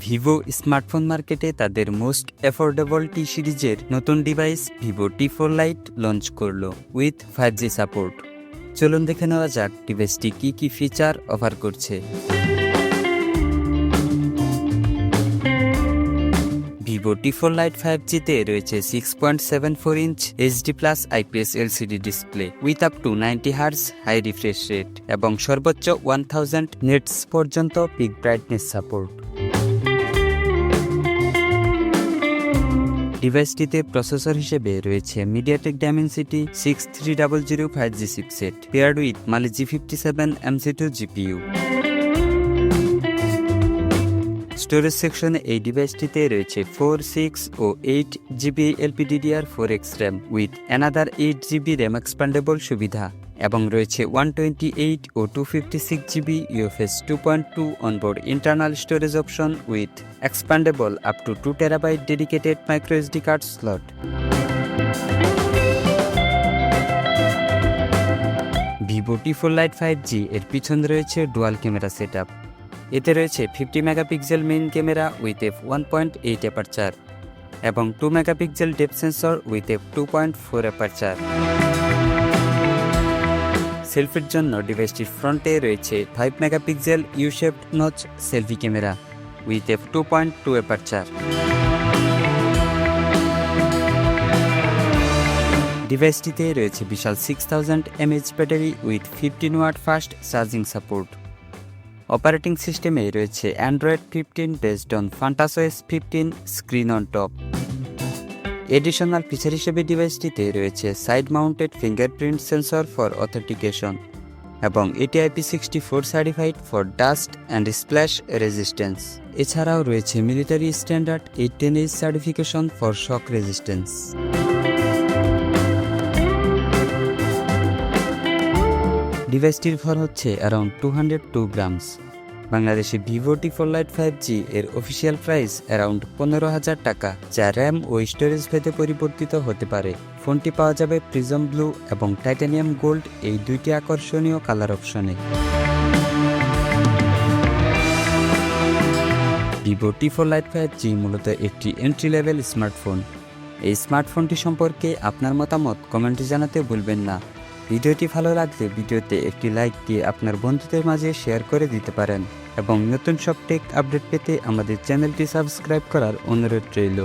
Vivo smartphone মার্কেটে তাদের most affordable T সিরিজের নতুন device Vivo T4 lite launch করলো উইথ 5G সাপোর্ট। চলুন দেখে নেওয়া যাক ডিভাইসটি কি ফিচার অফার করছে। ভিভো T4 Lite 5G-তে রয়েছে 6.74 inch HD+ IPS LCD display with up to 90 Hz high refresh rate এবং সর্বোচ্চ 1000 নিটস পর্যন্ত পিক ব্রাইটনেস সাপোর্ট। ডিভাইসটিতে প্রসেসর হিসেবে রয়েছে MediaTek Dimensity 6300 5G chipset paired with Mali G57 MC2 GPU। স্টোরেজ সেকশনে এই ডিভাইসটিতে রয়েছে 4, 6 ও 8GB LPDDR4X RAM with another 8GB RAM expandable সুবিধা এবং রয়েছে 128 ও 256GB UFS 2.2 onboard internal storage option with expandable up to 2TB dedicated microSD card slot. Vivo T4 Lite 5G এর পিছনে রয়েছে ডুয়াল ক্যামেরা সেটআপ। এতে রয়েছে 50 megapixel main camera with f1.8 aperture এবং 2 megapixel depth sensor with f2.4 aperture. সেলফির জন্য ডিভাইসটির ফ্রন্টে রয়েছে 5 megapixel U shaped notch selfie camera with f2.2 aperture. ডিভাইসটিতে রয়েছে বিশাল 6000 mAh battery with 15 watt fast charging support. Operating সিস্টেমে রয়েছে Android 15 based on FuntaOS 15 screen on top. Additional feature হিসেবে ডিভাইসটিতে রয়েছে side mounted fingerprint sensor for authentication এবং এটি IP64 certified for dust and splash resistance. এছাড়াও রয়েছে military standard 810H certification for shock resistance. ডিভাইসটির ভর হচ্ছে অ্যারাউন্ড 202 গ্রামস। বাংলাদেশে ভিভো T4 Lite 5G এর অফিসিয়াল প্রাইস অ্যারাউন্ড 15,000 টাকা, যা র্যাম ও স্টোরেজ ভেদে পরিবর্তিত হতে পারে। ফোনটি পাওয়া যাবে প্রিজম ব্লু এবং টাইটানিয়াম গোল্ড এই দুইটি আকর্ষণীয় কালার অপশনে। ভিভো T4 Lite 5G মূলত একটি এন্ট্রি লেভেল স্মার্টফোন। এই স্মার্টফোনটি সম্পর্কে আপনার মতামত কমেন্টে জানাতে ভুলবেন না। ভিডিওটি ভালো লাগলে ভিডিওতে একটি লাইক দিয়ে আপনার বন্ধুদের মাঝে শেয়ার করে দিতে পারেন এবং নতুন সব টেক আপডেট পেতে আমাদের চ্যানেলটি সাবস্ক্রাইব করার অনুরোধ রইল।